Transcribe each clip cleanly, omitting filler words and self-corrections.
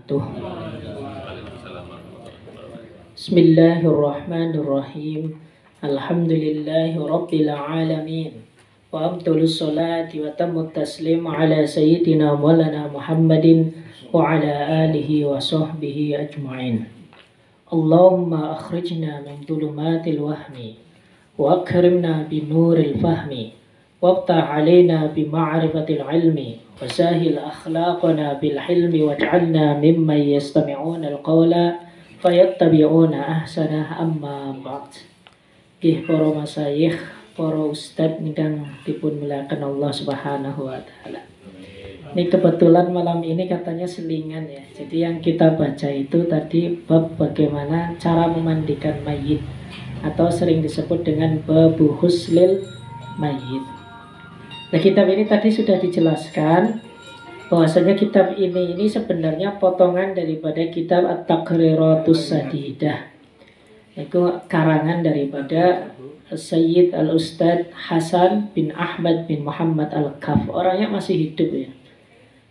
wabarakatuh. Bismillahirrahmanirrahim. Alhamdulillahi rabbil alamin. Wa abdulus salati wa tammut taslim ala sayyidina maulana Muhammadin wa ala alihi wa sahbihi ajma'in. Allahumma akhrijna min dhulumatil wahmi wa akrimna binuril fahmi waftah alaina bima'rifatil ilmi wasahil akhlaqana bil hilmi waj'alna mimman yastami'una al-qawla fayattabi'una ahsanah. Amma ba'd. Nggih para masyayikh, para ustadz ingkang dipun muliakan Allah Subhanahu wa taala. Ini kebetulan malam ini katanya selingan ya. Jadi yang kita baca itu tadi bab bagaimana cara memandikan mayit atau sering disebut dengan bab huslil mayit. Nah, kitab ini tadi sudah dijelaskan bahwasanya kitab ini sebenarnya potongan daripada kitab At-Taqriratus Sadidah. Itu karangan daripada Sayyid Al-Ustadz Hasan bin Ahmad bin Muhammad Al-Kaf. Orangnya masih hidup ya.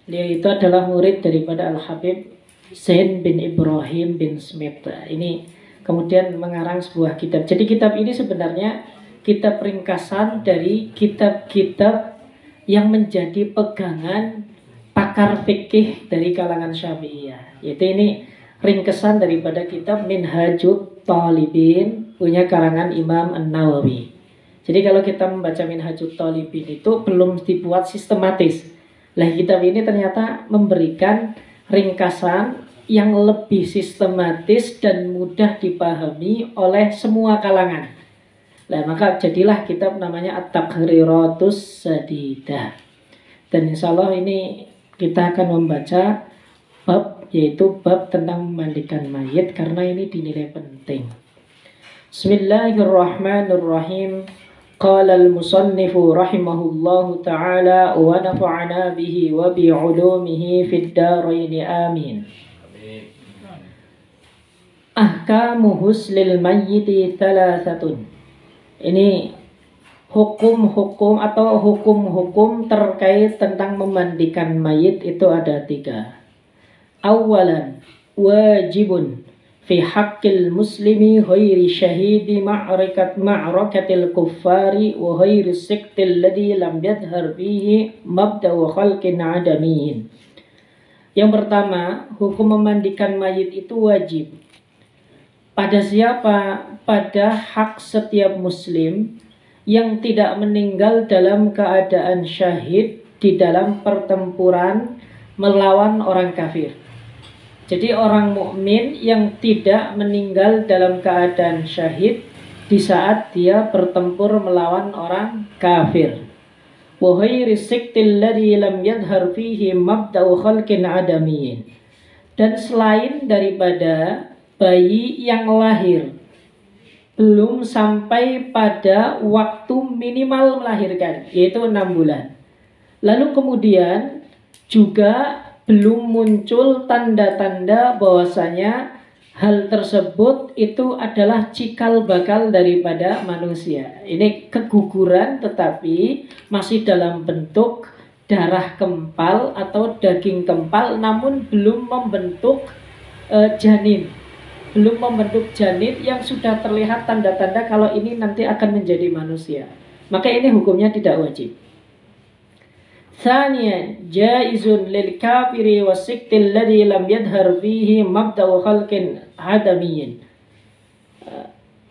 Dia itu adalah murid daripada Al-Habib Zain bin Ibrahim bin Smith. Ini kemudian mengarang sebuah kitab. Jadi kitab ini sebenarnya kitab ringkasan dari kitab-kitab yang menjadi pegangan pakar fikih dari kalangan Syafi'iyah. Yaitu ini ringkesan daripada kitab Minhajut Talibin punya karangan Imam An-Nawawi. Jadi kalau kita membaca Minhajut Talibin itu belum dibuat sistematis. Nah, kitab ini ternyata memberikan ringkasan yang lebih sistematis dan mudah dipahami oleh semua kalangan. Nah, maka jadilah kitab namanya At-Taqriratus Sadidah. Dan insya Allah ini kita akan membaca bab, yaitu bab tentang memandikan mayit, karena ini dinilai penting. Bismillahirrahmanirrahim. Qala al-musannifu rahimahullahu ta'ala wa nafa'ana bihi wa bi'ulumihi fid daraini amin. Ahkamu huslil mayyiti thalathatun. Ini hukum-hukum atau hukum-hukum terkait tentang memandikan mayit itu ada 3. Awalan, wajibun fi haqqil muslimi ghairi syahidi ma'rakatil kuffari wa ghairi siktil ladhi lam yadhar fihi mabda'u khalqin adamiyin. Yang pertama, hukum memandikan mayit itu wajib. Pada siapa? Pada hak setiap muslim yang tidak meninggal dalam keadaan syahid di dalam pertempuran melawan orang kafir. Jadi orang mukmin yang tidak meninggal dalam keadaan syahid di saat dia bertempur melawan orang kafir. Wa ghairi siktil ladzi lam yadhhar fihi mabda'u khalqin adamiyyin. Dan selain daripada bayi yang lahir belum sampai pada waktu minimal melahirkan, yaitu 6 bulan. Lalu kemudian juga belum muncul tanda-tanda bahwasanya hal tersebut itu adalah cikal bakal daripada manusia. Ini keguguran tetapi masih dalam bentuk darah kempal atau daging kempal, namun belum membentuk janin. Belum membentuk janin yang sudah terlihat tanda-tanda kalau ini nanti akan menjadi manusia. Maka ini hukumnya tidak wajib. Thaniyan, jaizun lil kafiri wasiktil ladhi lam yadhhar fihi mabda'u khalqin adamiyyin.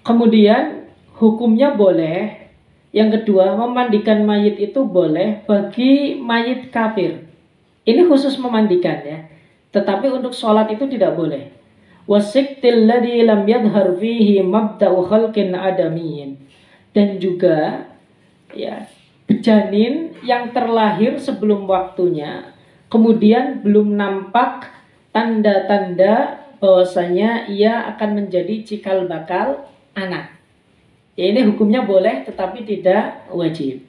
Kemudian hukumnya boleh. Yang kedua, memandikan mayit itu boleh bagi mayit kafir. Ini khusus memandikan ya. Tetapi untuk sholat itu tidak boleh. Wasiktil ladzi lam yadhhar fihi mabda'u khalqin adamiyyin. Dan juga ya, janin yang terlahir sebelum waktunya, kemudian belum nampak tanda-tanda bahwasanya ia akan menjadi cikal bakal anak. Ya, ini hukumnya boleh tetapi tidak wajib.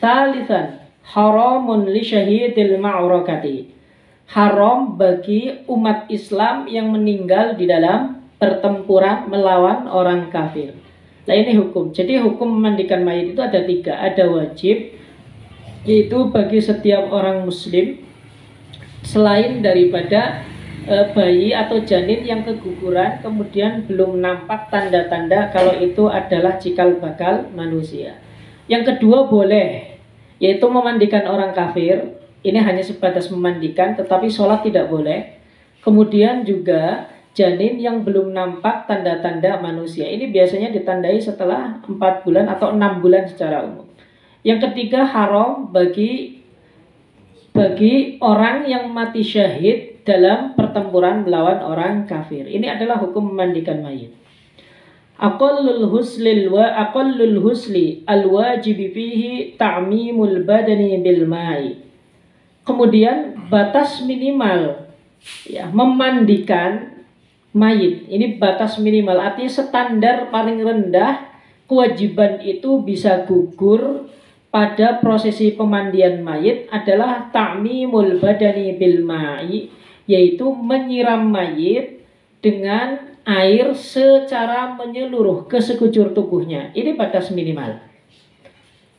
Tsalitsan, haramun li syahidil ma'rakati. Haram bagi umat Islam yang meninggal di dalam pertempuran melawan orang kafir. Nah, ini hukum. Jadi hukum memandikan mayit itu ada 3. Ada wajib, yaitu bagi setiap orang muslim, selain daripada bayi atau janin yang keguguran kemudian belum nampak tanda-tanda kalau itu adalah cikal bakal manusia. Yang kedua boleh, yaitu memandikan orang kafir. Ini hanya sebatas memandikan, tetapi sholat tidak boleh. Kemudian juga janin yang belum nampak tanda-tanda manusia. Ini biasanya ditandai setelah 4 bulan atau 6 bulan secara umum. Yang ketiga haram bagi orang yang mati syahid dalam pertempuran melawan orang kafir. Ini adalah hukum memandikan mayit. Aqallul husli al-wajibi fihi ta'mimul badani bil ma'i. Kemudian batas minimal ya, memandikan mayit. Ini batas minimal, artinya standar paling rendah kewajiban itu bisa gugur pada prosesi pemandian mayit adalah ta'mimul badani bil ma'i, yaitu menyiram mayit dengan air secara menyeluruh ke sekujur tubuhnya. Ini batas minimal.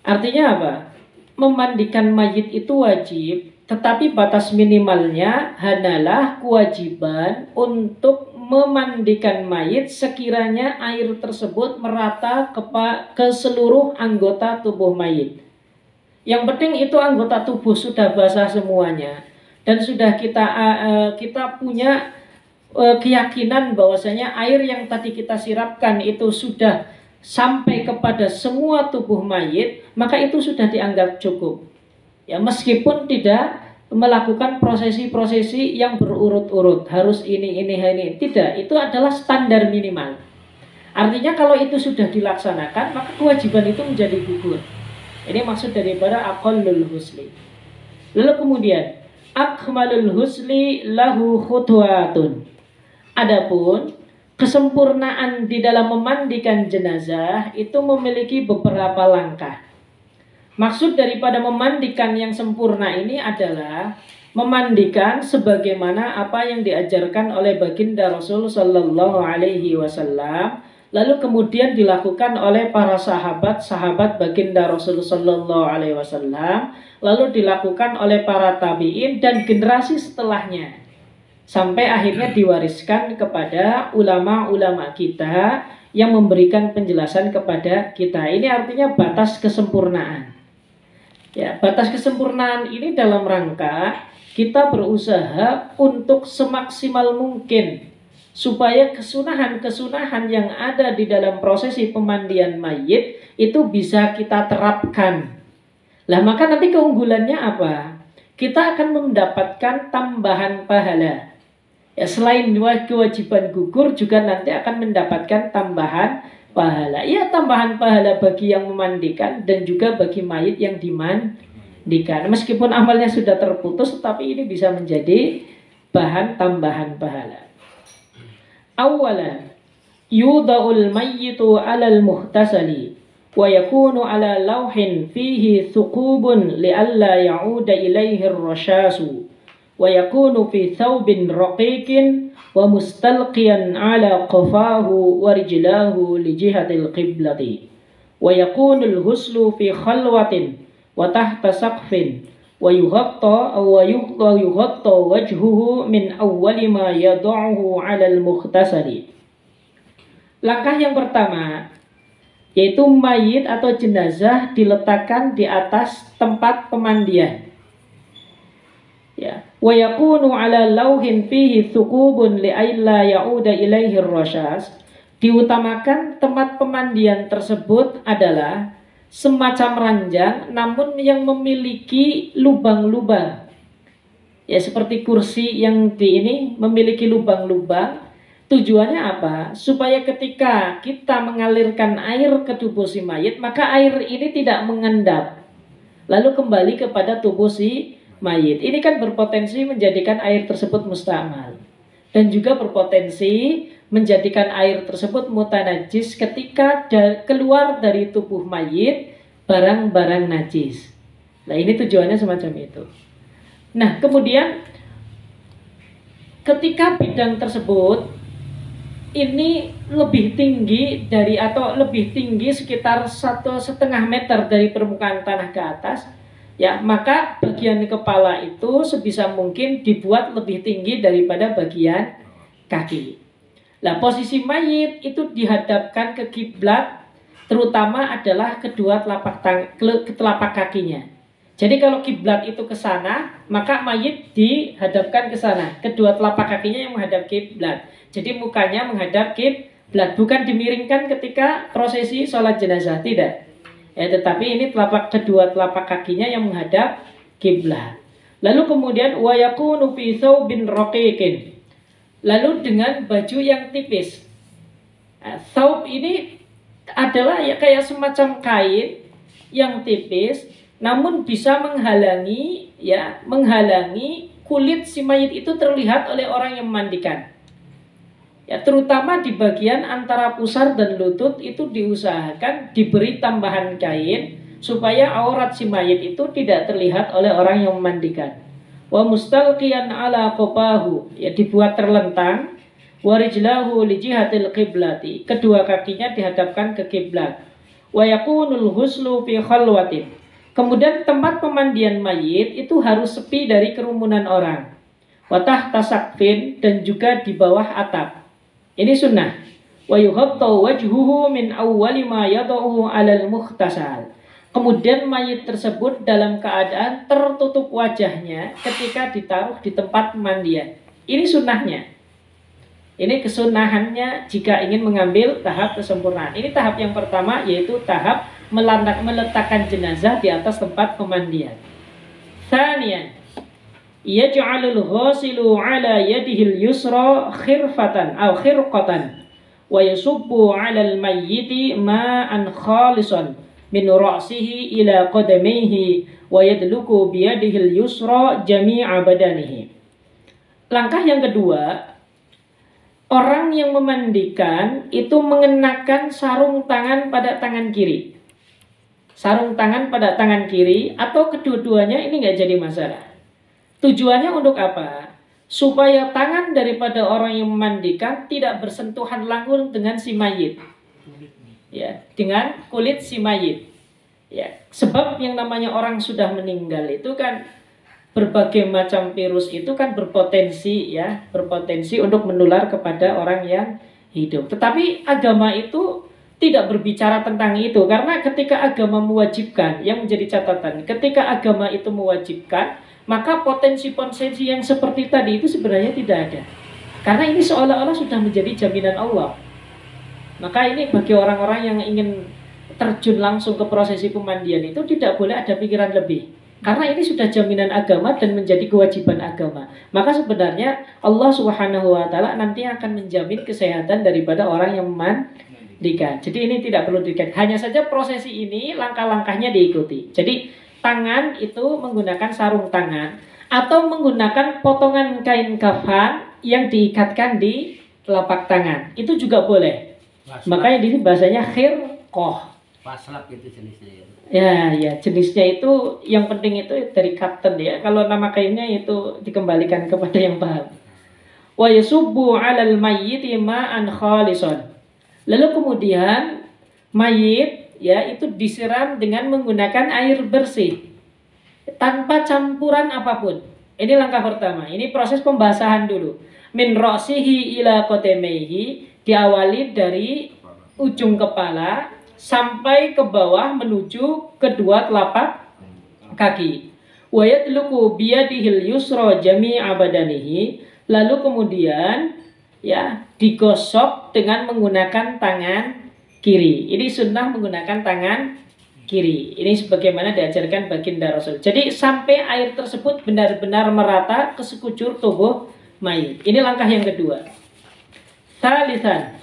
Artinya apa? Memandikan mayit itu wajib, tetapi batas minimalnya hanyalah kewajiban untuk memandikan mayit sekiranya air tersebut merata ke seluruh anggota tubuh mayit. Yang penting itu anggota tubuh sudah basah semuanya dan sudah kita punya keyakinan bahwasanya air yang tadi kita sirapkan itu sudah sampai kepada semua tubuh mayit, maka itu sudah dianggap cukup. Ya, meskipun tidak melakukan prosesi-prosesi yang berurut-urut, harus ini, tidak, itu adalah standar minimal. Artinya kalau itu sudah dilaksanakan, maka kewajiban itu menjadi gugur. Ini maksud daripada aqallul husli. Lalu kemudian akmalul husli lahu khutwatun. Adapun kesempurnaan di dalam memandikan jenazah itu memiliki beberapa langkah. Maksud daripada memandikan yang sempurna ini adalah memandikan sebagaimana apa yang diajarkan oleh baginda Rasul sallallahu alaihi wasallam, lalu kemudian dilakukan oleh para sahabat baginda Rasul sallallahu alaihi wasallam, lalu dilakukan oleh para tabi'in dan generasi setelahnya, sampai akhirnya diwariskan kepada ulama-ulama kita yang memberikan penjelasan kepada kita. Ini artinya batas kesempurnaan. Ya, batas kesempurnaan ini dalam rangka kita berusaha untuk semaksimal mungkin supaya kesunahan-kesunahan yang ada di dalam prosesi pemandian mayit itu bisa kita terapkan. Lah maka nanti keunggulannya apa? Kita akan mendapatkan tambahan pahala. Ya, selain kewajiban gugur juga nanti akan mendapatkan tambahan pahala. Ya, tambahan pahala bagi yang memandikan dan juga bagi mayit yang dimandikan. Meskipun amalnya sudah terputus, tetapi ini bisa menjadi bahan tambahan pahala. Awalan yudha'ul mayyitu 'alal muhtasali wa yakunu 'ala lawhin fihi thuqubun li'alla ya'uda ilaihi ar-rashasu wa yakunu fi thawbin raqiqin wa mustalqiyan 'ala qafahu wa rijlahu li jihatil qiblati wa yakunu al-huslu fi khalwatin wa tahta saqfin wa yughatta wajhuhu min awwali ma yad'uhu 'ala al-mukhtasali. Langkah yang pertama yaitu mayit atau jenazah diletakkan di atas tempat pemandian. Ya, wa yakunu 'ala lauhin fihi thuqubun li'alla ya'uda ilaihi ar-rasyas. Diutamakan tempat pemandian tersebut adalah semacam ranjang namun yang memiliki lubang-lubang. Ya, seperti kursi yang di ini memiliki lubang-lubang. Tujuannya apa? Supaya ketika kita mengalirkan air ke tubuh si mayit, maka air ini tidak mengendap lalu kembali kepada tubuh si mayit. Ini kan berpotensi menjadikan air tersebut mustamal dan juga berpotensi menjadikan air tersebut mutanajis ketika keluar dari tubuh mayit barang-barang najis. Nah, ini tujuannya semacam itu. Nah, kemudian ketika bidang tersebut ini lebih tinggi sekitar 1,5 meter dari permukaan tanah ke atas, Ya, maka bagian kepala itu sebisa mungkin dibuat lebih tinggi daripada bagian kaki. Nah, posisi mayit itu dihadapkan ke kiblat, terutama adalah kedua telapak kakinya. Jadi kalau kiblat itu ke sana, maka mayit dihadapkan ke sana. Kedua telapak kakinya yang menghadap kiblat. Jadi mukanya menghadap kiblat, bukan dimiringkan ketika prosesi sholat jenazah, tidak. Ya, tetapi ini kedua telapak kakinya yang menghadap kiblat. Lalu kemudian wa yakunu fi thawbin raqiqin. Lalu dengan baju yang tipis. Nah, thawb ini adalah ya kayak semacam kain yang tipis, namun bisa menghalangi kulit si mayit itu terlihat oleh orang yang memandikan. Ya, terutama di bagian antara pusar dan lutut itu diusahakan diberi tambahan kain supaya aurat si mayit itu tidak terlihat oleh orang yang memandikan. Wa mustalqiyan ala qabahu, ya dibuat terlentang. Wa rijlahu li jihatil qiblati, kedua kakinya dihadapkan ke kiblat. Wa yakunul huslu fi khalwatin. Kemudian tempat pemandian mayit itu harus sepi dari kerumunan orang. Wa tahta saqfin, dan juga di bawah atap. Ini sunnah. Wa yuhattau wajhuhu min awwali ma yad'uhu 'alal mukhtasal. Kemudian mayit tersebut dalam keadaan tertutup wajahnya ketika ditaruh di tempat pemandian. Ini sunnahnya. Ini kesunahannya jika ingin mengambil tahap kesempurnaan. Ini tahap yang pertama, yaitu tahap meletakkan jenazah di atas tempat pemandian. Tsaniyan, yaj'alul ghasilu ala yadihil yusra khirfatan aw khirqatan wa yasubbu 'alal mayyiti ma'an khalisan min ra'sihi ila qadamayhi wa yadluku bi yadihil yusra jami'a badanihi. Langkah yang kedua, orang yang memandikan itu mengenakan sarung tangan pada tangan kiri. Sarung tangan pada tangan kiri atau kedua-duanya, ini nggak jadi masalah. Tujuannya untuk apa? Supaya tangan daripada orang yang memandikan tidak bersentuhan langsung dengan si mayit. Ya, dengan kulit si mayit. Ya, sebab yang namanya orang sudah meninggal itu kan berbagai macam virus itu kan berpotensi untuk menular kepada orang yang hidup. Tetapi agama itu tidak berbicara tentang itu, karena ketika agama mewajibkan, yang menjadi catatan, ketika agama itu mewajibkan, maka potensi-potensi yang seperti tadi itu sebenarnya tidak ada. Karena ini seolah-olah sudah menjadi jaminan Allah. Maka ini bagi orang-orang yang ingin terjun langsung ke prosesi pemandian itu tidak boleh ada pikiran lebih. Karena ini sudah jaminan agama dan menjadi kewajiban agama. Maka sebenarnya Allah Subhanahu wa taala nanti akan menjamin kesehatan daripada orang yang memandikan. Jadi ini tidak perlu diikat. Hanya saja prosesi ini langkah-langkahnya diikuti. Jadi tangan itu menggunakan sarung tangan atau menggunakan potongan kain kafan yang diikatkan di telapak tangan. Itu juga boleh. Makanya di sini bahasanya khirqah. Paslap itu jenisnya. Ya, jenisnya itu yang penting itu dari kapten ya. Kalau nama kainnya itu dikembalikan kepada yang paham. Wa yasubbu 'alal mayyiti ma'an khalisan. Lalu kemudian mayit ya itu disiram dengan menggunakan air bersih tanpa campuran apapun. Ini langkah pertama. Ini proses pembasahan dulu. Min ra'sihi ila qadamayhi, diawali dari ujung kepala sampai ke bawah menuju kedua telapak kaki. Wa yadluku biyadihil yusra jami'a badanihi, lalu kemudian ya digosok dengan menggunakan tangan kiri. Ini sunnah menggunakan tangan kiri. Ini sebagaimana diajarkan baginda Rasul. Jadi sampai air tersebut benar-benar merata ke sekujur tubuh mayit. Ini langkah yang kedua. Tsalitsan,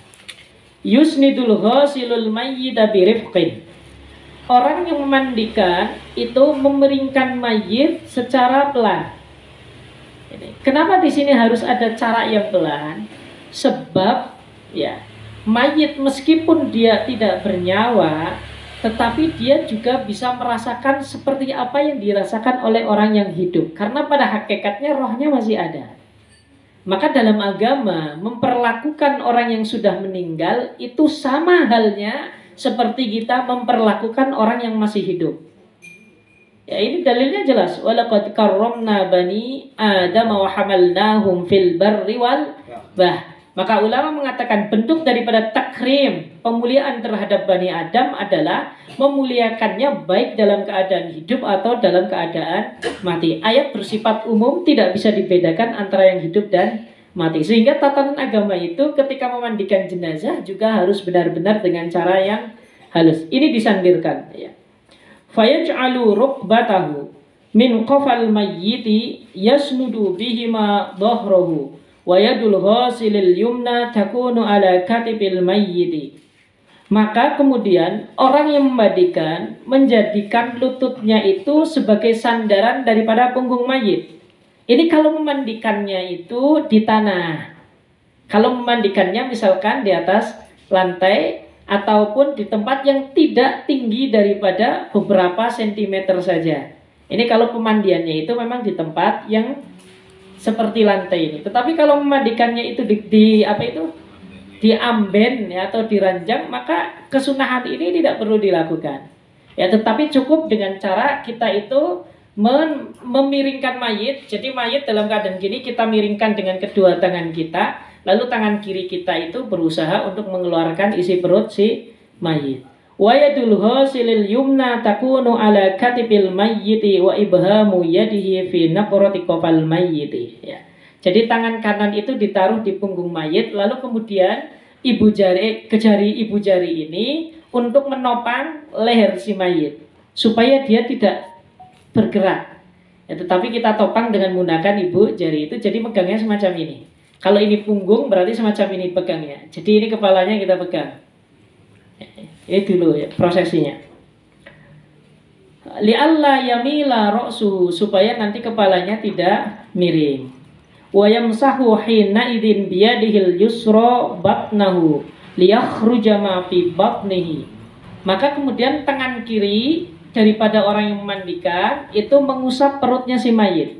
yusnidul ghasilul mayyita birifqin. Orang yang memandikan itu memeringkan mayit secara pelan. Kenapa di sini harus ada cara yang pelan? Sebab ya, mayit meskipun dia tidak bernyawa, tetapi dia juga bisa merasakan seperti apa yang dirasakan oleh orang yang hidup. Karena pada hakikatnya rohnya masih ada. Maka dalam agama memperlakukan orang yang sudah meninggal itu sama halnya seperti kita memperlakukan orang yang masih hidup. Ya, ini dalilnya jelas. Walaqad karramna bani Adam wa hamalnahum fil barri wal bah. Maka ulama mengatakan bentuk daripada takrim, pemuliaan terhadap Bani Adam adalah memuliakannya baik dalam keadaan hidup atau dalam keadaan mati. Ayat bersifat umum, tidak bisa dibedakan antara yang hidup dan mati. Sehingga tatanan agama itu ketika memandikan jenazah juga harus benar-benar dengan cara yang halus. Ini disandirkan. Ya. Fayaj'alu rukbatahu min qafal mayyiti yasnudu bihima dhahrahu wa yadul ghasilil yumna takunu ala katibil mayyiti. Maka kemudian orang yang memandikan menjadikan lututnya itu sebagai sandaran daripada punggung mayit. Ini kalau memandikannya itu di tanah. Kalau memandikannya misalkan di atas lantai ataupun di tempat yang tidak tinggi daripada beberapa sentimeter saja. Ini kalau pemandiannya itu memang di tempat yang seperti lantai ini. Tetapi kalau memandikannya itu di amben ya, atau diranjang, maka kesunahan ini tidak perlu dilakukan. Ya, tetapi cukup dengan cara kita itu memiringkan mayit. Jadi mayit dalam keadaan gini kita miringkan dengan kedua tangan kita, lalu tangan kiri kita itu berusaha untuk mengeluarkan isi perut si mayit. Wa yadul ghasilil yumna takunu ala katibil mayyiti wa ibhamu yadihi fi naqrati qafal mayyiti. Ya. Jadi tangan kanan itu ditaruh di punggung mayit, lalu kemudian jari ibu jari ini untuk menopang leher si mayit supaya dia tidak bergerak. Ya, tetapi kita topang dengan menggunakan ibu jari itu, jadi megangnya semacam ini. Kalau ini punggung berarti semacam ini pegangnya. Jadi ini kepalanya kita pegang. Ini dulu ya prosesinya. Li'alla yamila ra'suhu, supaya nanti kepalanya tidak miring. Wa yamsahu hina idzin biyadihil yusra batnahu liyakhruja ma fi batnihi. Maka kemudian tangan kiri daripada orang yang memandikan itu mengusap perutnya si mayit.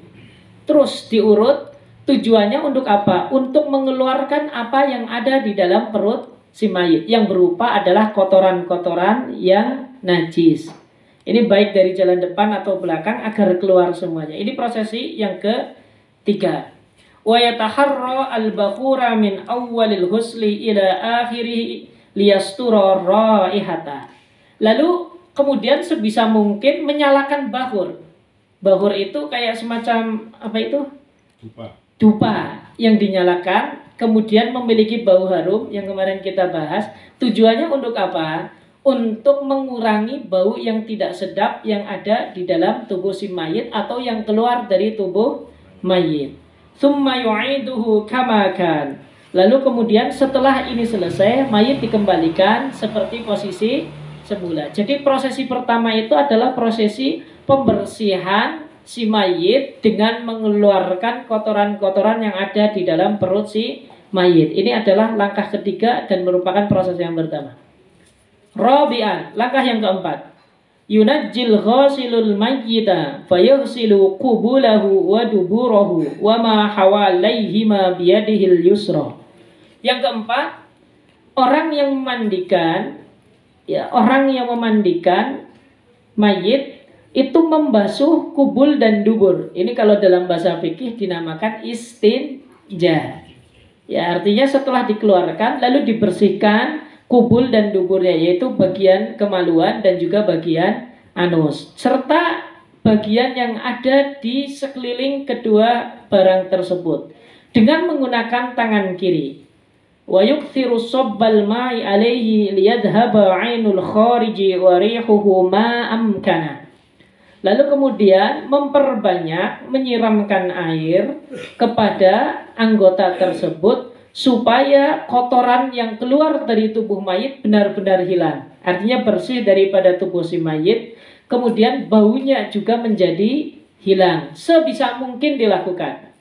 Terus diurut, tujuannya untuk apa? Untuk mengeluarkan apa yang ada di dalam perut si mayit, yang berupa adalah kotoran-kotoran yang najis. Ini baik dari jalan depan atau belakang agar keluar semuanya. Ini prosesi yang ketiga. Wa yataharra al-bakhura min awwalil husli ila akhirih liyastura raihata. Lalu kemudian sebisa mungkin menyalakan bahur. Bahur itu kayak semacam apa itu? Dupa yang dinyalakan, kemudian memiliki bau harum yang kemarin kita bahas. Tujuannya untuk apa? Untuk mengurangi bau yang tidak sedap yang ada di dalam tubuh si mayit atau yang keluar dari tubuh mayit. Tsumma yu'iduhu kama kan. Lalu kemudian setelah ini selesai, mayit dikembalikan seperti posisi semula. Jadi prosesi pertama itu adalah prosesi pembersihan si mayit dengan mengeluarkan kotoran-kotoran yang ada di dalam perut si mayit. Ini adalah langkah ketiga dan merupakan proses yang pertama. Rabi'an, langkah yang keempat. Yunajjil ghasilul mayyita fayghsilu qubulahu wa duburahu wa ma hawalaihima biyadihil yusra. Yang keempat, orang yang memandikan mayit itu membasuh kubul dan dubur. Ini kalau dalam bahasa fikih dinamakan istinja. Ya, artinya setelah dikeluarkan lalu dibersihkan kubul dan duburnya, yaitu bagian kemaluan dan juga bagian anus, serta bagian yang ada di sekeliling kedua barang tersebut dengan menggunakan tangan kiri. Wa yukthiru sabbal ma'i alaihi liyadhhaba 'ainul khariji wa rihuhu ma amkana. Lalu kemudian memperbanyak menyiramkan air kepada anggota tersebut supaya kotoran yang keluar dari tubuh mayit benar-benar hilang. Artinya bersih daripada tubuh si mayit. Kemudian baunya juga menjadi hilang. Sebisa mungkin dilakukan.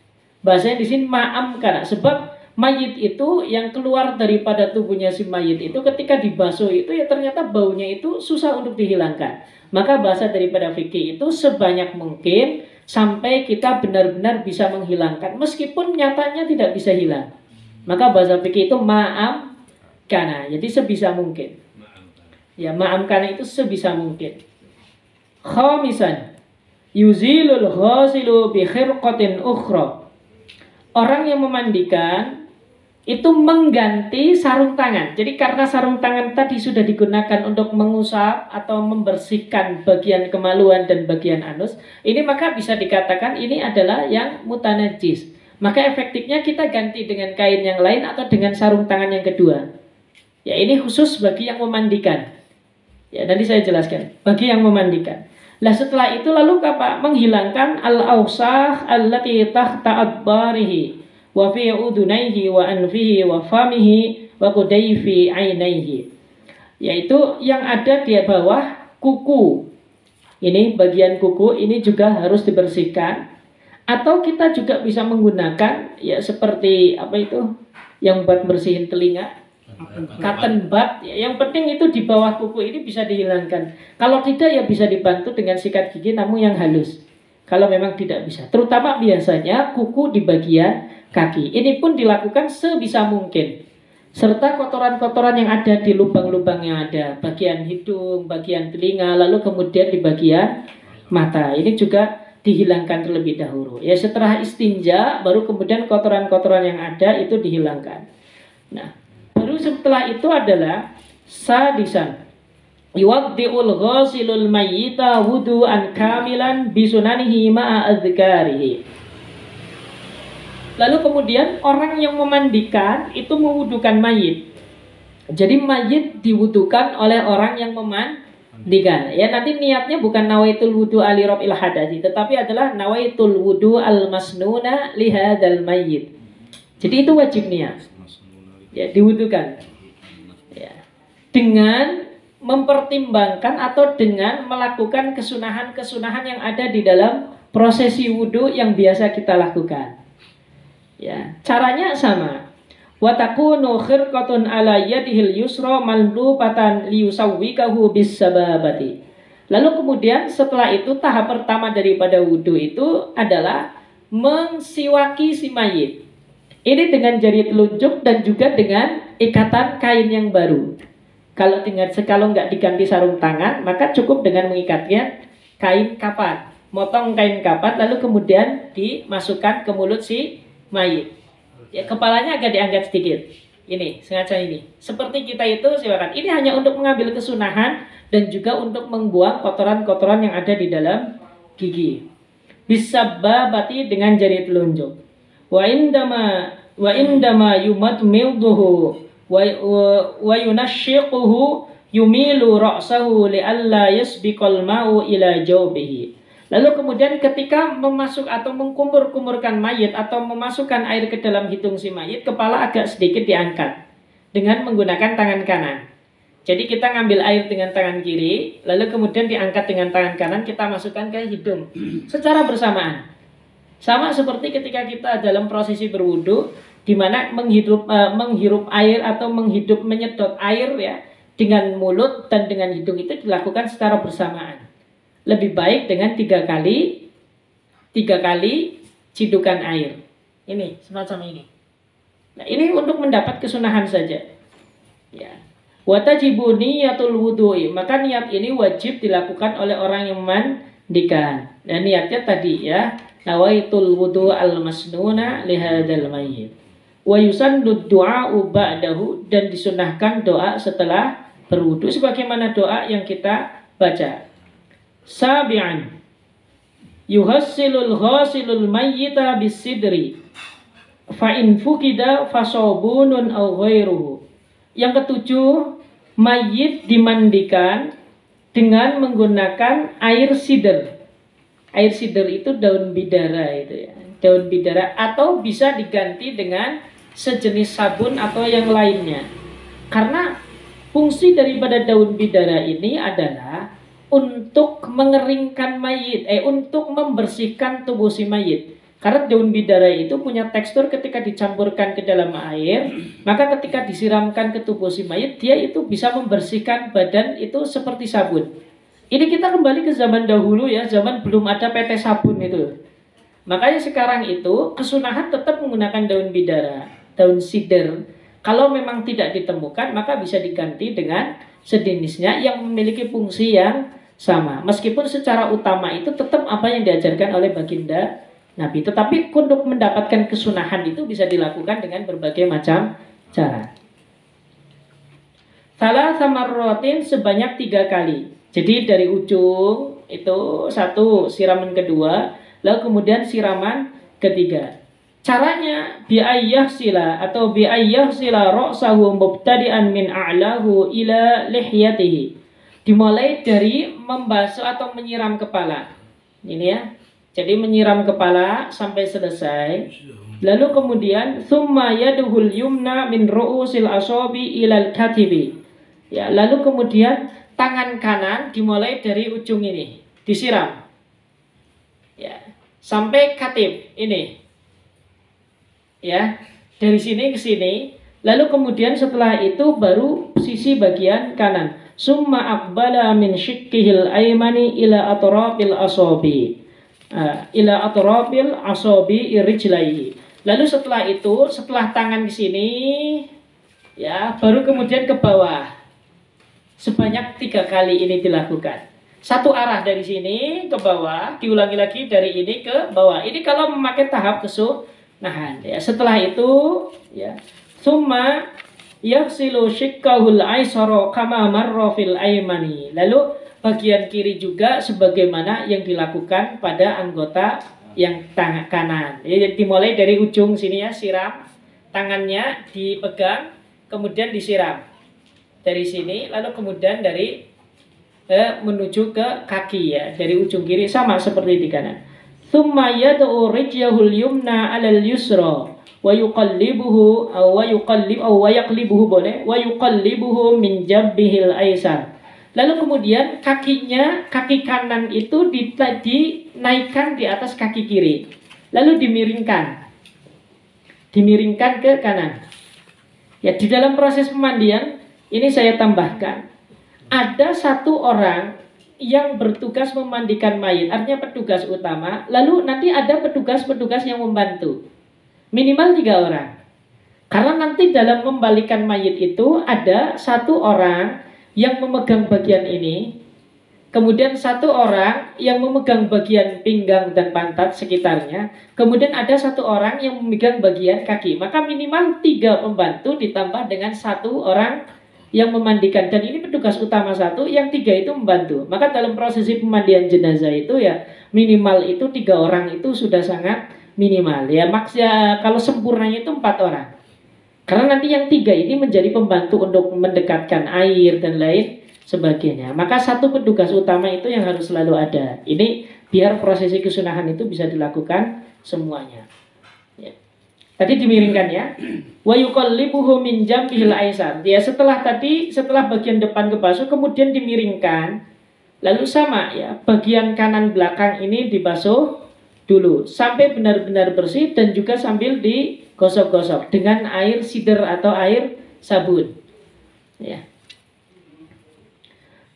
Bahasanya di sini ma'amkana. Sebab mayit itu yang keluar daripada tubuhnya si mayit itu ketika dibasuh itu ya ternyata baunya itu susah untuk dihilangkan. Maka bahasa daripada fikih itu sebanyak mungkin sampai kita benar-benar bisa menghilangkan. Meskipun nyatanya tidak bisa hilang. Maka bahasa fikih itu ma'amkana. Jadi sebisa mungkin. Ya, ma'amkana itu sebisa mungkin. Khamisan, Yuzilul ghasilu bi khirqatin ukhra. Orang yang memandikan itu mengganti sarung tangan. Jadi karena sarung tangan tadi sudah digunakan untuk mengusap atau membersihkan bagian kemaluan dan bagian anus, ini maka bisa dikatakan ini adalah yang mutanajis. Maka efektifnya kita ganti dengan kain yang lain atau dengan sarung tangan yang kedua. Ya, ini khusus bagi yang memandikan. Ya, nanti saya jelaskan. Bagi yang memandikan. Nah, setelah itu lalu apa? Menghilangkan al-awsakh allati tahta adbarihi wa fi udunaihi wa anfihi wa famihi wa qudayfi ainaihi. Yaitu yang ada di bawah kuku. Ini bagian kuku ini juga harus dibersihkan. Atau kita juga bisa menggunakan ya seperti apa itu yang buat bersihin telinga, cotton bud. Ya, yang penting itu di bawah kuku ini bisa dihilangkan. Kalau tidak ya bisa dibantu dengan sikat gigi namun yang halus. Kalau memang tidak bisa, terutama biasanya kuku di bagian kaki. Ini pun dilakukan sebisa mungkin. Serta kotoran-kotoran yang ada di lubang-lubang yang ada, bagian hidung, bagian telinga, lalu kemudian di bagian mata. Ini juga dihilangkan terlebih dahulu. Ya, setelah istinja baru kemudian kotoran-kotoran yang ada itu dihilangkan. Nah, baru setelah itu adalah sadisan. Yuwaddi'ul ghasilul mayyita wudu'an kamilan bisunanihi ma'a adzkarihi. Lalu kemudian orang yang memandikan itu mewudukan mayit. Jadi mayit diwudukan oleh orang yang memandikan. Ya, nanti niatnya bukan nawaitul wudu ali rabbil hadati, tetapi adalah nawaitul wudu al masnuna li hadzal mayyit. Jadi itu wajib niat. Ya, diwudukan. Ya. Dengan mempertimbangkan atau dengan melakukan kesunahan-kesunahan yang ada di dalam prosesi wudu yang biasa kita lakukan. Ya, caranya sama. Wa takunu khirqatun ala yadihil yusra mandubatan liyusawwikahu bis-sababati. Lalu kemudian setelah itu tahap pertama daripada wudu itu adalah mensiwaki si mayit. Ini dengan jari telunjuk dan juga dengan ikatan kain yang baru. Kalau nggak diganti sarung tangan, maka cukup dengan mengikatnya kain kapat. Motong kain kapat lalu kemudian dimasukkan ke mulut si mayit. Ya, kepalanya agak diangkat sedikit. Ini, sengaja ini. Seperti kita itu silakan. Ini hanya untuk mengambil kesunahan dan juga untuk membuang kotoran-kotoran yang ada di dalam gigi. Bisababati dengan jari telunjuk. Wa indama yumadmiduhu wa yunashiquhu yumilu ra'sahu li'alla yasbiqal ma'u ila jawbihi. Lalu kemudian ketika memasuk atau mengkumur-kumurkan mayit atau memasukkan air ke dalam hidung si mayit, kepala agak sedikit diangkat dengan menggunakan tangan kanan. Jadi kita ngambil air dengan tangan kiri, lalu kemudian diangkat dengan tangan kanan, kita masukkan ke hidung secara bersamaan. Sama seperti ketika kita dalam prosesi berwudu, di mana menghirup air atau menyedot air ya dengan mulut dan dengan hidung itu dilakukan secara bersamaan. Lebih baik dengan tiga kali cidukan air. Ini semacam ini. Nah, ini untuk mendapat kesunahan saja. Ya. Watajibu niyatul wudu'i, maka niat ini wajib dilakukan oleh orang yang memandikan. Dan niatnya tadi ya, nawaitul wudu al masnuna li hadzal mayyit. Wa yusannu du'a'u ba'dahu, dan disunahkan doa setelah berwudu sebagaimana doa yang kita baca. Sabi'an yuhassilul ghasilul mayyita bisidri fa in fukida fasabunun aw ghairuhu. Yang ketujuh, mayit dimandikan dengan menggunakan air sidr. Air sidr itu daun bidara itu ya. Daun bidara atau bisa diganti dengan sejenis sabun atau yang lainnya. Karena fungsi daripada daun bidara ini adalah untuk mengeringkan mayit, untuk membersihkan tubuh si mayit. Karena daun bidara itu punya tekstur ketika dicampurkan ke dalam air, maka ketika disiramkan ke tubuh si mayit, dia itu bisa membersihkan badan itu seperti sabun. Ini kita kembali ke zaman dahulu ya, zaman belum ada PT sabun itu. Makanya sekarang itu kesunahan tetap menggunakan daun bidara, daun sidr. Kalau memang tidak ditemukan, maka bisa diganti dengan sejenisnya yang memiliki fungsi yang sama. Meskipun secara utama itu tetap apa yang diajarkan oleh baginda Nabi. Tetapi untuk mendapatkan kesunahan itu bisa dilakukan dengan berbagai macam cara. Salah samarrotin sebanyak 3 kali. Jadi dari ujung itu satu siraman kedua, lalu kemudian siraman ketiga. Caranya bi'ayyah sila atau bi'ayyah sila ra'sahu mubtadi'an min a'lahu ila lihyatihi. Dimulai dari membasuh atau menyiram kepala. Ini ya. Jadi menyiram kepala sampai selesai. Lalu kemudian summa yaduhul yumna min ru'usil asabi ilal katibi. Ya, lalu kemudian tangan kanan dimulai dari ujung ini, disiram. Ya, sampai katib ini. Ya, dari sini ke sini. Lalu kemudian setelah itu baru sisi bagian kanan. Summa aqbala min shikkihil aymani ila atrafil asabi. Ila atrafil asabi irrijlaihi. Lalu setelah itu, setelah tangan di sini, ya, baru kemudian ke bawah. Sebanyak 3 kali ini dilakukan. Satu arah dari sini ke bawah, diulangi lagi dari ini ke bawah. Ini kalau memakai tahap kesunahan. Ya, setelah itu, ya, summa yaghsilu shikkahul aysara kama marra fil aymani. Lalu bagian kiri juga sebagaimana yang dilakukan pada anggota yang tangan kanan. Jadi dimulai dari ujung sini ya, siram, tangannya dipegang, kemudian disiram dari sini, lalu kemudian dari menuju ke kaki ya, dari ujung kiri sama seperti di kanan. Tsumma yad'u rijlahul yumna 'alal yusra wa yuqallibuhu wa yaqlibuhu boleh wa yuqallibuhu min jabbihil aysar. Lalu kemudian kaki kanan itu dinaikkan di atas kaki kiri. Lalu dimiringkan ke kanan. Ya, di dalam proses pemandian ini saya tambahkan, ada satu orang yang bertugas memandikan mayit, artinya petugas utama, lalu nanti ada petugas-petugas yang membantu. Minimal 3 orang. Karena nanti dalam membalikan mayit itu ada satu orang yang memegang bagian ini, kemudian satu orang yang memegang bagian pinggang dan pantat sekitarnya, kemudian ada satu orang yang memegang bagian kaki. Maka minimal 3 pembantu ditambah dengan satu orang yang memandikan, dan ini petugas utama satu, yang 3 itu membantu. Maka dalam prosesi pemandian jenazah itu ya minimal itu 3 orang itu sudah sangat minimal ya. Maksudnya kalau sempurnanya itu 4 orang. Karena nanti yang 3 ini menjadi pembantu untuk mendekatkan air dan lain sebagainya. Maka satu petugas utama itu yang harus selalu ada. Ini biar prosesi kesunahan itu bisa dilakukan semuanya. Ya. Tadi dimiringkan ya. Wa yuqallibuhu min jambihil aysar. Ya, setelah bagian depan kebasuh kemudian dimiringkan. Lalu sama ya, bagian kanan belakang ini dibasuh dulu sampai benar-benar bersih dan juga sambil digosok-gosok dengan air sider atau air sabun. Ya.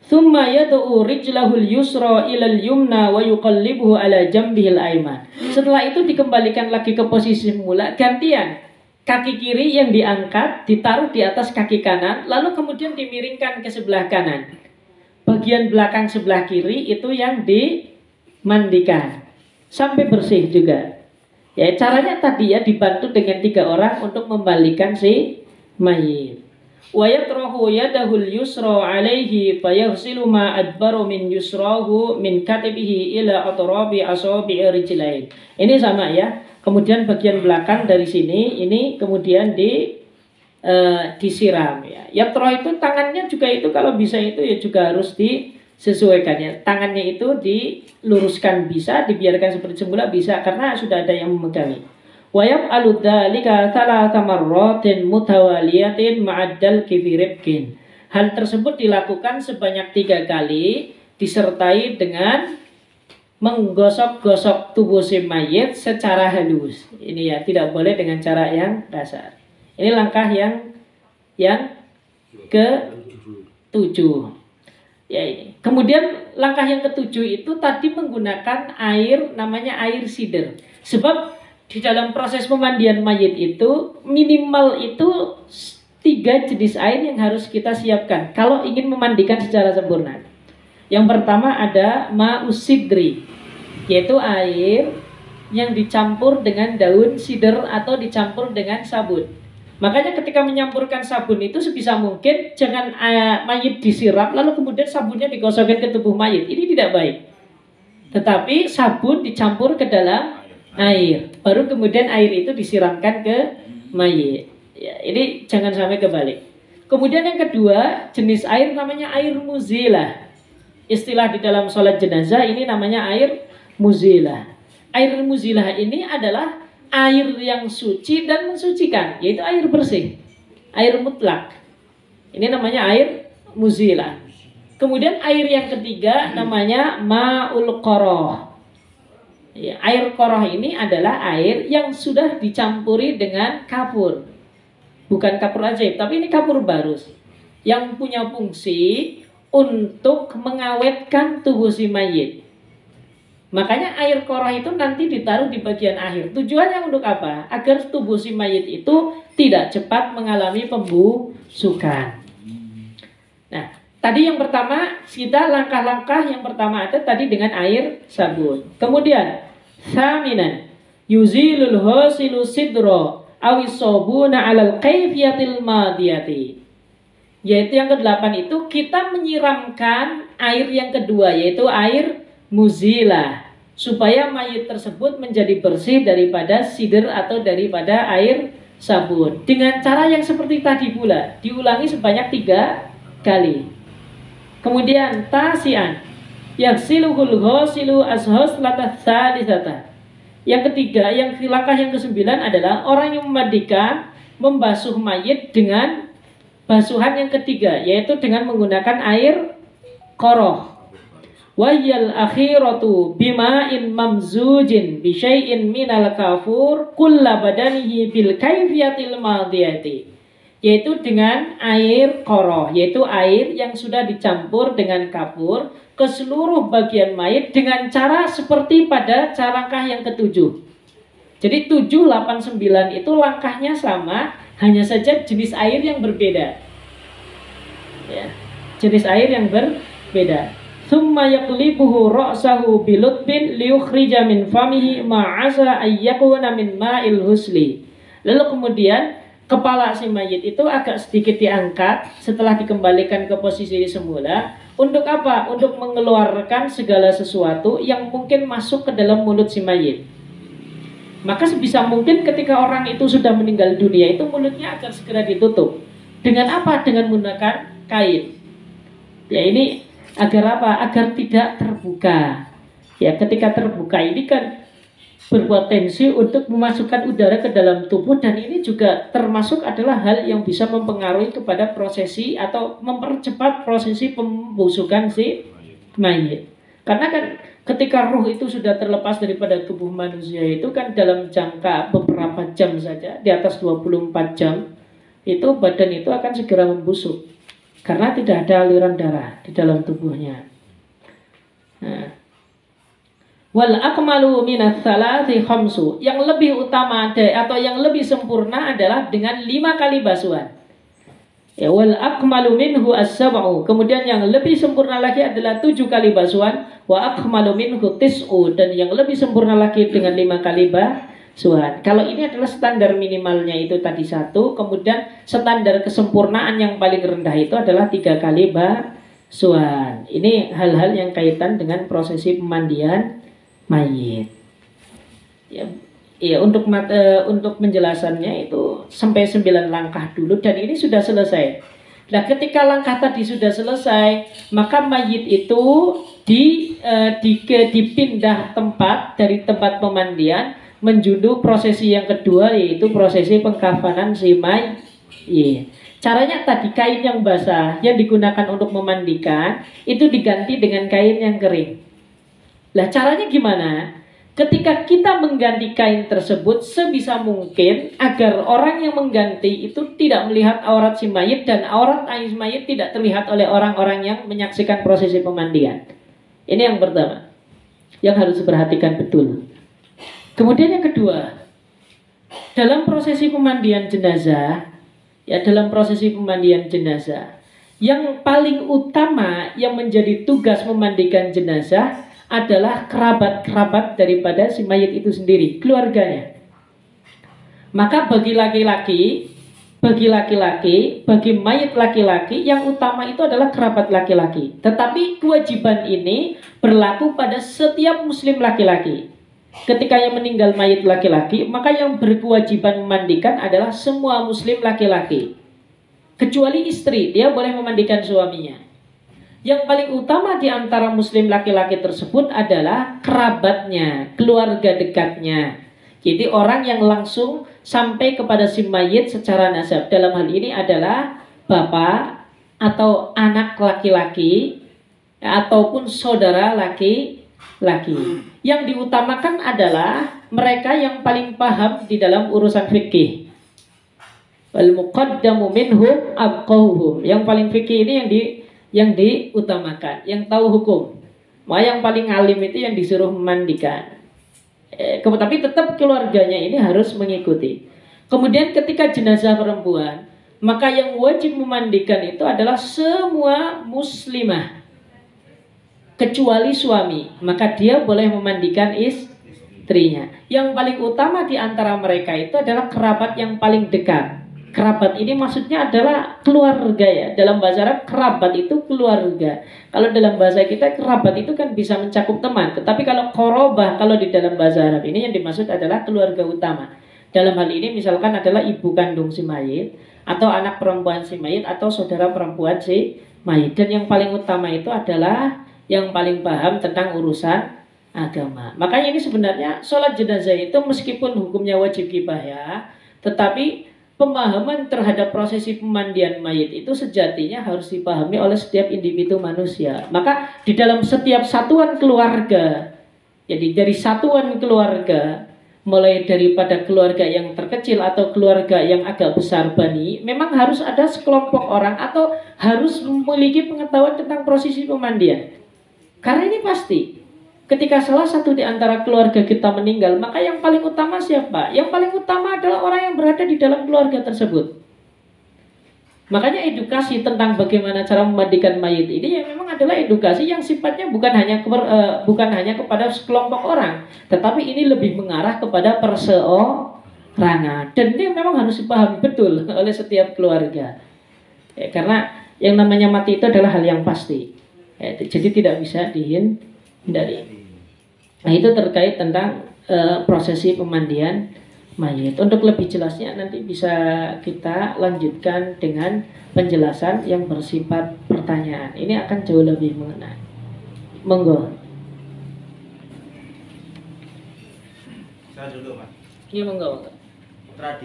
Tsumma yad'u rijlahul yusra ilal yumna wa yuqallibuhu ala jambihil ayman. Setelah itu dikembalikan lagi ke posisi semula, gantian. Kaki kiri yang diangkat ditaruh di atas kaki kanan, lalu kemudian dimiringkan ke sebelah kanan. Bagian belakang sebelah kiri itu yang dimandikan sampai bersih juga. Ya, caranya tadi ya dibantu dengan 3 orang untuk membalikan si mayit. Wa yatrahu yadahul yusra alaihi fayaghsilu ma adbaru min yusrahu min katibihi ila atrabi asabi'i rijlain. Ini sama ya. Kemudian bagian belakang dari sini ini kemudian disiram ya. Yatrah itu tangannya juga itu kalau bisa itu ya juga harus disesuaikan ya. Tangannya itu diluruskan bisa, dibiarkan seperti semula bisa karena sudah ada yang memegangi. Wa yaf'alu dzalika thalatha marratin mutawaliyatin ma'addal kifiribkin. Hal tersebut dilakukan sebanyak 3 kali disertai dengan menggosok-gosok tubuh si mayit secara halus. Ini ya, tidak boleh dengan cara yang kasar. Ini langkah yang ke-7. Ya ini. Kemudian langkah yang ke-7 itu tadi menggunakan air namanya air sider. Sebab di dalam proses pemandian mayit itu minimal itu 3 jenis air yang harus kita siapkan kalau ingin memandikan secara sempurna. Yang pertama ada ma'usidri, yaitu air yang dicampur dengan daun sider atau dicampur dengan sabun. Makanya ketika menyampurkan sabun itu sebisa mungkin jangan mayit disiram lalu kemudian sabunnya digosokkan ke tubuh mayit. Ini tidak baik. Tetapi sabun dicampur ke dalam air, baru kemudian air itu disiramkan ke mayit. Ya, ini jangan sampai kebalik. Kemudian yang kedua, jenis air namanya air muzilah. Istilah di dalam sholat jenazah ini namanya air muzilah. Air muzilah ini adalah air yang suci dan mensucikan, yaitu air bersih, air mutlak. Ini namanya air muzilah. Kemudian air yang ketiga namanya ma'ul qoroh. Ya, air qoroh ini adalah air yang sudah dicampuri dengan kapur. Bukan kapur ajaib, tapi ini kapur barus yang punya fungsi untuk mengawetkan tubuh si mayit. Makanya air qoroh itu nanti ditaruh di bagian akhir. Tujuannya untuk apa? Agar tubuh si mayit itu tidak cepat mengalami pembusukan. Nah, tadi yang pertama, kita langkah-langkah yang pertama ada tadi dengan air sabun. Kemudian, thaminan, yuzilul hasilu sidro awis sobuna alal kaifiyatil madiyati. Yaitu yang ke-8 itu kita menyiramkan air yang kedua, yaitu air muzilah, supaya mayit tersebut menjadi bersih daripada sidir atau daripada air sabun. Dengan cara yang seperti tadi pula, diulangi sebanyak 3 kali. Kemudian tasian, yaksiluhul ghasilu ashos latah salisata. Yang ketiga, langkah yang ke-9 adalah orang yang memandikan membasuh mayit dengan basuhan yang ketiga, yaitu dengan menggunakan air qoroh. Wahyal akhiratu bima'in mamzujin bisyai'in minal kafur kulla badanihi bil kaifiyatil madiyati, yaitu dengan air qoroh, yaitu air yang sudah dicampur dengan kapur ke seluruh bagian mayit dengan cara seperti pada langkah yang ke-7. Jadi 7, 8, 9 itu langkahnya sama, hanya saja jenis air yang berbeda. Ya, jenis air yang berbeda. Summa yaqlibuhu ra'sahu bilutbin liyukhrija min famihi ma'asa ayyakuna min ma'il husli. Lalu kemudian kepala si mayit itu agak sedikit diangkat setelah dikembalikan ke posisi semula. Untuk apa? Untuk mengeluarkan segala sesuatu yang mungkin masuk ke dalam mulut si mayit. Maka sebisa mungkin ketika orang itu sudah meninggal dunia itu mulutnya agar segera ditutup. Dengan apa? Dengan menggunakan kain. Ya, ini agar apa? Agar tidak terbuka. Ya, ketika terbuka ini kan berpotensi untuk memasukkan udara ke dalam tubuh, dan ini juga termasuk adalah hal yang bisa mempengaruhi kepada prosesi atau mempercepat prosesi pembusukan si mayit. Karena kan ketika ruh itu sudah terlepas daripada tubuh manusia itu kan dalam jangka beberapa jam saja, di atas 24 jam, itu badan itu akan segera membusuk. Karena tidak ada aliran darah di dalam tubuhnya. Nah, wal akmalu minas salasi khamsu. Yang lebih utama atau yang lebih sempurna adalah dengan 5 kali basuhan. Ya, wal akmalu minhu as-sab'u. Kemudian yang lebih sempurna lagi adalah 7 kali basuhan. Wa akmalu minhu tis'u. Dan yang lebih sempurna lagi dengan 5 kali basuhan. Kalau ini adalah standar minimalnya itu tadi 1, kemudian standar kesempurnaan yang paling rendah itu adalah 3 kali basuhan. Ini hal-hal yang kaitan dengan prosesi pemandian mayit. Ya, untuk penjelasannya itu sampai 9 langkah dulu, dan ini sudah selesai. Nah, ketika langkah tadi sudah selesai, maka mayit itu dipindah tempat dari tempat pemandian menuju prosesi yang kedua, yaitu prosesi pengkafanan si mayit. Caranya tadi kain yang basah yang digunakan untuk memandikan itu diganti dengan kain yang kering. Lah caranya gimana? Ketika kita mengganti kain tersebut sebisa mungkin agar orang yang mengganti itu tidak melihat aurat si mayit, dan aurat si mayit tidak terlihat oleh orang-orang yang menyaksikan prosesi pemandian. Ini yang pertama yang harus diperhatikan betul. Kemudian yang kedua, dalam prosesi pemandian jenazah, Yang paling utama yang menjadi tugas memandikan jenazah adalah kerabat-kerabat daripada si mayit itu sendiri, keluarganya. Maka bagi laki-laki, bagi mayit laki-laki, yang utama itu adalah kerabat laki-laki. Tetapi kewajiban ini berlaku pada setiap muslim laki-laki. Ketika yang meninggal mayit laki-laki, maka yang berkewajiban memandikan adalah semua muslim laki-laki. Kecuali istri, dia boleh memandikan suaminya. Yang paling utama di antara muslim laki-laki tersebut adalah kerabatnya, keluarga dekatnya. Jadi orang yang langsung sampai kepada si mayit secara nasab. Dalam hal ini adalah bapak atau anak laki-laki ataupun saudara laki-laki. Yang diutamakan adalah mereka yang paling paham di dalam urusan fikih. Wal muqaddamu minhum abqahuhum. Yang paling fikih ini yang diutamakan, yang tahu hukum. Yang paling alim itu yang disuruh memandikan. Tapi tetap keluarganya ini harus mengikuti. Kemudian ketika jenazah perempuan, maka yang wajib memandikan itu adalah semua muslimah kecuali suami. Maka dia boleh memandikan istrinya. Yang paling utama di antara mereka itu adalah kerabat yang paling dekat. Kerabat ini maksudnya adalah keluarga ya. Dalam bahasa Arab kerabat itu keluarga. Kalau dalam bahasa kita kerabat itu kan bisa mencakup teman. Tetapi kalau korobah, kalau di dalam bahasa Arab ini yang dimaksud adalah keluarga utama. Dalam hal ini misalkan adalah ibu kandung si mayit, atau anak perempuan si mayit, atau saudara perempuan si mayit. Dan yang paling utama itu adalah yang paling paham tentang urusan agama. Makanya ini sebenarnya sholat jenazah itu meskipun hukumnya wajib kifayah, tetapi pemahaman terhadap prosesi pemandian mayit itu sejatinya harus dipahami oleh setiap individu manusia. Maka di dalam setiap satuan keluarga, jadi dari satuan keluarga, mulai daripada keluarga yang terkecil atau keluarga yang agak besar bani, memang harus ada sekelompok orang atau harus memiliki pengetahuan tentang prosesi pemandian. Karena ini pasti. Ketika salah satu di antara keluarga kita meninggal, maka yang paling utama siapa? Yang paling utama adalah orang yang berada di dalam keluarga tersebut. Makanya edukasi tentang bagaimana cara memandikan mayit ini ya memang adalah edukasi yang sifatnya bukan hanya kepada sekelompok orang, tetapi ini lebih mengarah kepada perseorangan. Dan ini memang harus dipahami betul oleh setiap keluarga. Karena yang namanya mati itu adalah hal yang pasti. Jadi tidak bisa dihindari. Nah itu terkait tentang prosesi pemandian mayit. Untuk lebih jelasnya nanti bisa kita lanjutkan dengan penjelasan yang bersifat pertanyaan. Ini akan jauh lebih mengenai. Monggo. Saya dulu, Mas. Iya monggo. Tradisi